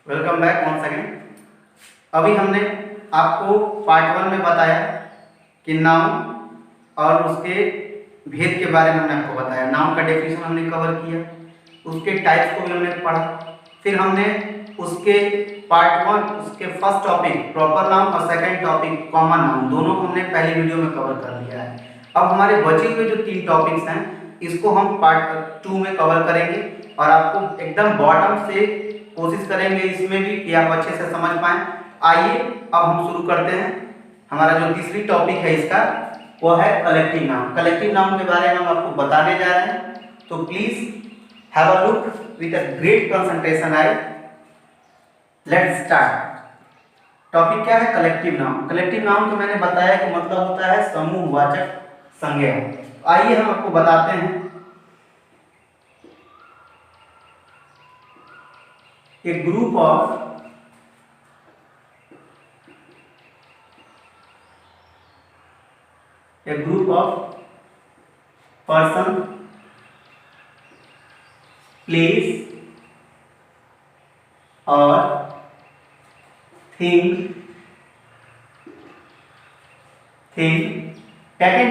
Welcome back one second. अभी हमने आपको पार्ट 1 में बताया कि नाउन और उसके भेद के बारे में हमने आपको बताया। नाउन का डेफिनेशन हमने कवर किया, उसके टाइप्स को भी हमने पढ़ा। फिर हमने उसके पार्ट 1 उसके फर्स्ट टॉपिक प्रॉपर नाउन और सेकंड टॉपिक कॉमन नाउन दोनों को हमने पहली वीडियो में कवर कर लिया है। अब हमारे बचे हुए जो 3 टॉपिक्स हैं इसको हम पार्ट 2 में कवर करेंगे और आपको एकदम बॉटम से कोशिश करेंगे इसमें भी कि आप अच्छे से समझ पाएं। आइए अब हम शुरू करते हैं। हमारा जो तीसरी टॉपिक है इसका वो है कलेक्टिव नाउन। कलेक्टिव नाउन के बारे में हम आपको बताने जा रहे हैं, तो please have a look with a great concentration. I let's start. Topic क्या है? Collective noun. कलेक्टिव नाउन को मैंने बताया कि मतलब होता है समूहवाचक संज्ञा। आइए हम आपको बताते हैं। A group of person, place or thing taken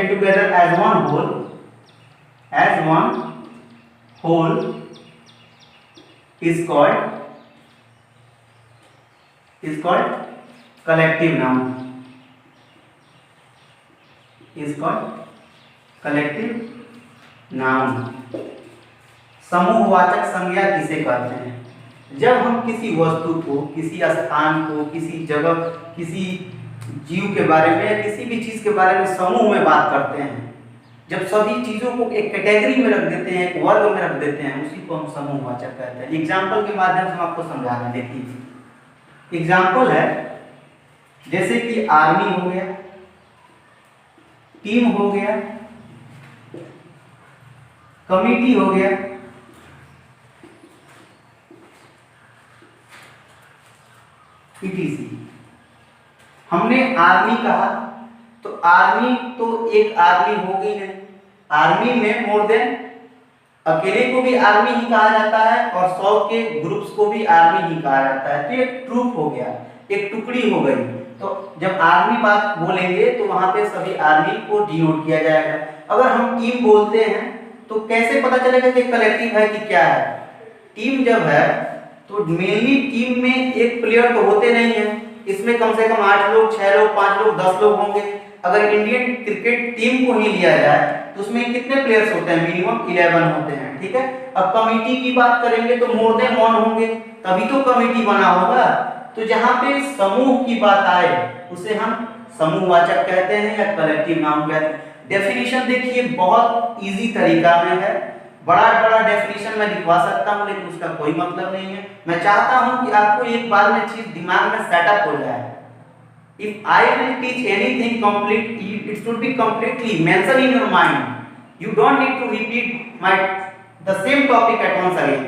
together as one whole is called collective noun. समूहवाचक संज्ञा किसे कहते हैं? जब हम किसी वस्तु को, किसी स्थान को, किसी जगह, किसी जीव के बारे में या किसी भी चीज के बारे में समूह में बात करते हैं, जब सभी चीजों को एक कैटेगरी में रख देते हैं, एक वर्ग में रख देते हैं, उसी को हम समूहवाचक कहते हैं। एग्जाम्पल के माध्यम से हम आपको समझा रहे हैं। देखिए एग्जाम्पल है, जैसे कि आर्मी हो गया, टीम हो गया, कमिटी हो गया, etc। हमने आर्मी कहा तो आर्मी तो एक आर्मी होगी नहीं। आर्मी में मोर देन अकेले को भी आर्मी ही कहा जाता है और 100 के ग्रुप्स को भी आर्मी ही कहा जाता है। तो एक ट्रूप हो गया, एक टुकड़ी हो गई। तो जब आर्मी बात बोलेंगे तो वहां पे सभी आर्मी को डिनोट किया जाएगा। अगर हम टीम बोलते हैं तो कैसे पता चलेगा कि कलेक्टिव है कि क्या है? टीम जब है तो मेनली टीम में एक प्लेयर तो होते नहीं है, इसमें कम से कम 8 लोग, 6 लोग, 5 लोग, 10 लोग होंगे। अगर इंडियन क्रिकेट टीम को ही लिया जाए तो उसमें कितने प्लेयर्स होते हैं? मिनिमम 11 होते हैं। ठीक है। अब कमिटी की बात करेंगे तो मोर देन 1 होंगे, तभी तो कमिटी बना होगा। तो जहां पे समूह की बात आए उसे हम समूहवाचक कहते हैं या कलेक्टिव नाउन कहते हैं। डेफिनेशन देखिए बहुत इजी तरीका में है। बड़ा डेफिनेशन मैं लिखवा सकता हूं लेकिन उसका कोई मतलब नहीं है। मैं चाहता हूं कि आपको एक बार में चीज दिमाग में सेटअप हो जाए। If I will teach anything complete, it should be completely mentioned in your mind. You don't need to repeat the same topic at once again.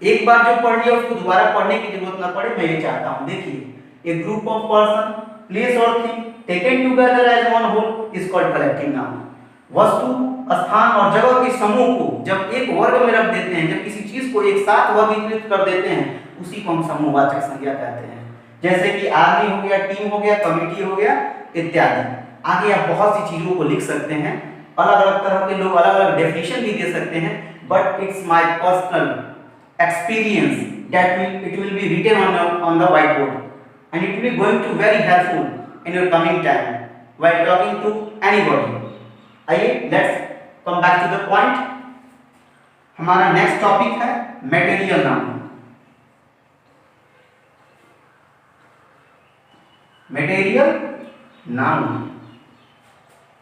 एक बार जो पढ़ लिया उसको दोबारा पढ़ने की जरूरत ना पड़े, मैं ये चाहता हूँ। देखिए a group of person, place or thing taken together as one whole is called collective noun. वस्तु, स्थान और जगह के समूह को जब एक वर्ग में रख देते हैं, जब किसी चीज को एक साथ वर्गीकृत कर देते हैं, उसी को हम समूहवाचक संज्ञा कहते हैं। जैसे कि आर्मी हो गया, टीम हो गया, कमिटी हो गया इत्यादि। आगे आप बहुत सी चीजों को लिख सकते हैं, अलग अलग तरह के लोग अलग अलग डेफिनेशन भी दे सकते हैं, but it's my personal experience that it will be written on the whiteboard and it will be going to very helpful in your coming time while talking to anybody. आइए let's come back to the point. हमारा next topic है material noun.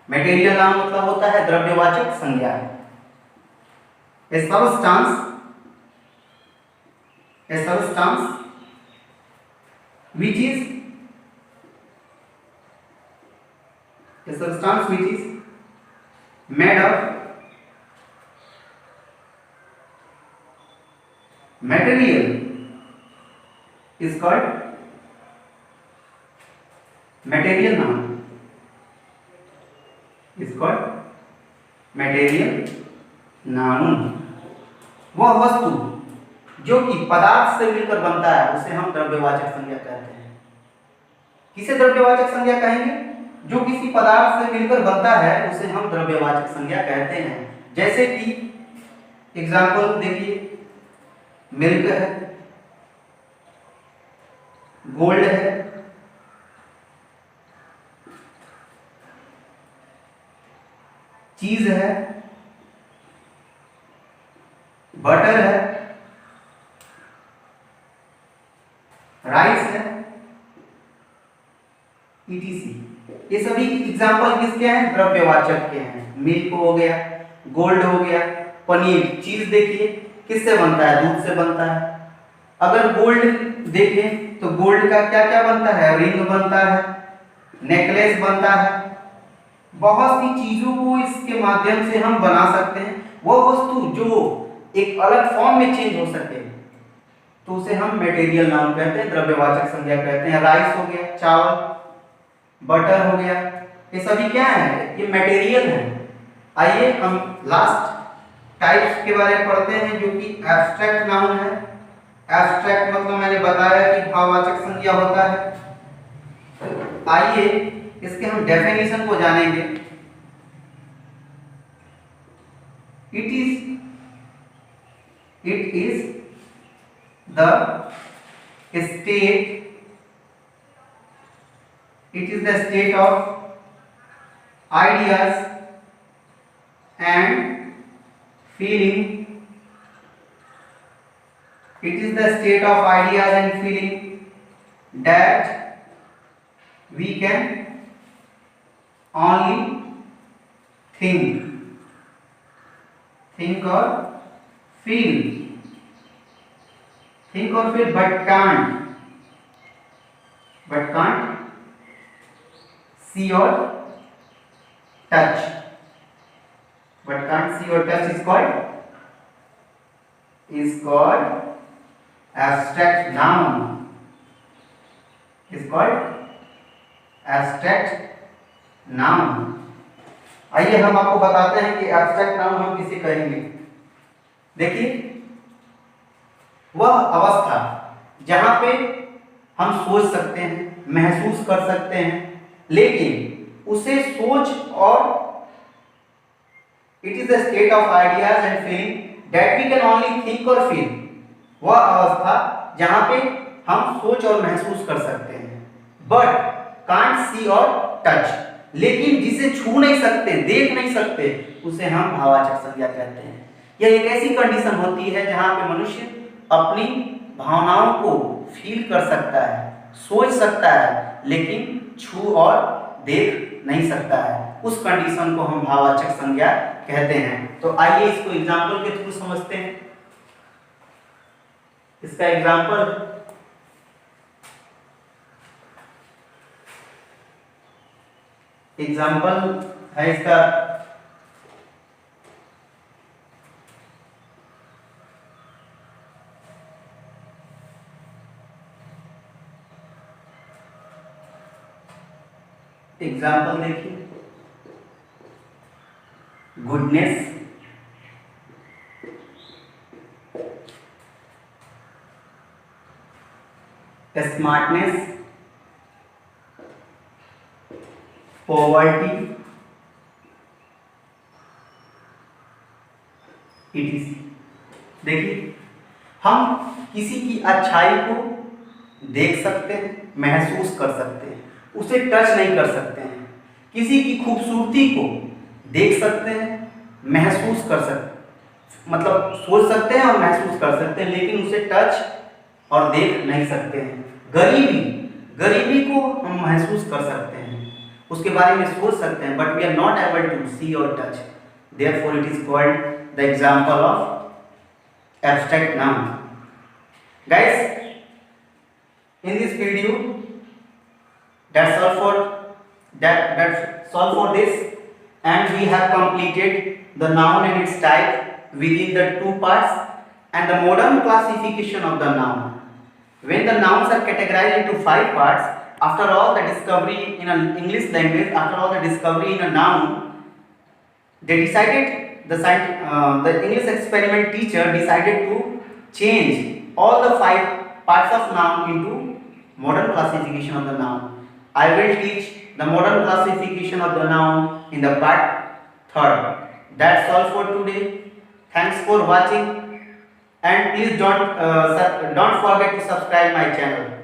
Material noun मतलब होता है द्रव्यवाचक संज्ञा। A substance which is made of material is called material noun. Material noun. वह वस्तु जो कि पदार्थ से मिलकर बनता है उसे हम द्रव्यवाचक संज्ञा कहते हैं। किसे द्रव्यवाचक संज्ञा कहेंगे? जो किसी पदार्थ से मिलकर बनता है उसे हम द्रव्यवाचक संज्ञा कहते हैं। जैसे कि एग्जाम्पल देखिए, मिल्क है, गोल्ड है, चीज है, बटर है, राइस है, etc। ये सभी एग्जाम्पल किसके हैं? द्रव्यवाचक के हैं। मिल्क हो गया, गोल्ड हो गया, पनीर, चीज देखिए किससे बनता है? दूध से बनता है। अगर गोल्ड देखें तो गोल्ड का क्या क्या बनता है? रिंग बनता है, नेकलेस बनता है, बहुत सी चीजों को इसके माध्यम से हम बना सकते हैं। वो वस्तु जो एक अलग फॉर्म में चेंज हो सके तो उसे हम मटेरियल नाउन कहते हैं, द्रव्यवाचक संज्ञा कहते हैं। राइस हो गया, चावल, बटर हो गया, ये सभी क्या है? ये मटेरियल है। आइए हम लास्ट टाइप्स के बारे में पढ़ते हैं जो कि एब्स्ट्रैक्ट नाउन है। एब्स्ट्रैक्ट मतलब मैंने बताया कि भाववाचक संज्ञा होता है। तो आइए इसके हम डेफिनेशन को जानेंगे। It is the state, it is the state of ideas and feeling. It is the state of ideas and feeling that we can only think or feel, but can't see or touch. But can't see or touch is called abstract noun. Is called abstract noun. आइए हम आपको बताते हैं कि abstract noun हम किसे कहेंगे। देखिए, वह अवस्था जहां पे हम सोच सकते हैं, महसूस कर सकते हैं, लेकिन उसे सोच और it is the state of ideas and feeling that we can only think और फील। वह अवस्था जहां पे हम सोच और महसूस कर सकते हैं, बट कांट सी और टच, लेकिन जिसे छू नहीं सकते, देख नहीं सकते, उसे हम भाववाचक संज्ञा कहते हैं। यह एक ऐसी कंडीशन होती है जहां पे मनुष्य अपनी भावनाओं को फील कर सकता है, सोच सकता है, लेकिन छू और देख नहीं सकता है। उस कंडीशन को हम भाववाचक संज्ञा कहते हैं। तो आइए इसको एग्जाम्पल के थ्रू समझते हैं। इसका एग्जाम्पल है इसका एग्जाम्पल देखिए, गुडनेस, स्मार्टनेस, पॉवर्टी, etc। देखिए, हम किसी की अच्छाई को देख सकते हैं, महसूस कर सकते हैं, उसे टच नहीं कर सकते हैं। किसी की खूबसूरती को देख सकते हैं, महसूस कर सकते, मतलब सोच सकते हैं और महसूस कर सकते हैं, लेकिन उसे टच और देख नहीं सकते हैं। गरीबी को हम महसूस कर सकते हैं, उसके बारे में सोच सकते हैं, but we are not able to see और touch, therefore it is called the example of abstract noun. Guys, in this video, that's all for this, and we have completed the noun and its type within the two parts and the modern classification of the noun. When the nouns are categorized into 5 parts, after all the discovery in an English language, after all the discovery in a noun, they decided the English experiment teacher decided to change all the 5 parts of noun into modern classification of the noun. I will teach the modern classification of the noun in the part 3rd. That's all for today. Thanks for watching, and please don't forget to subscribe my channel.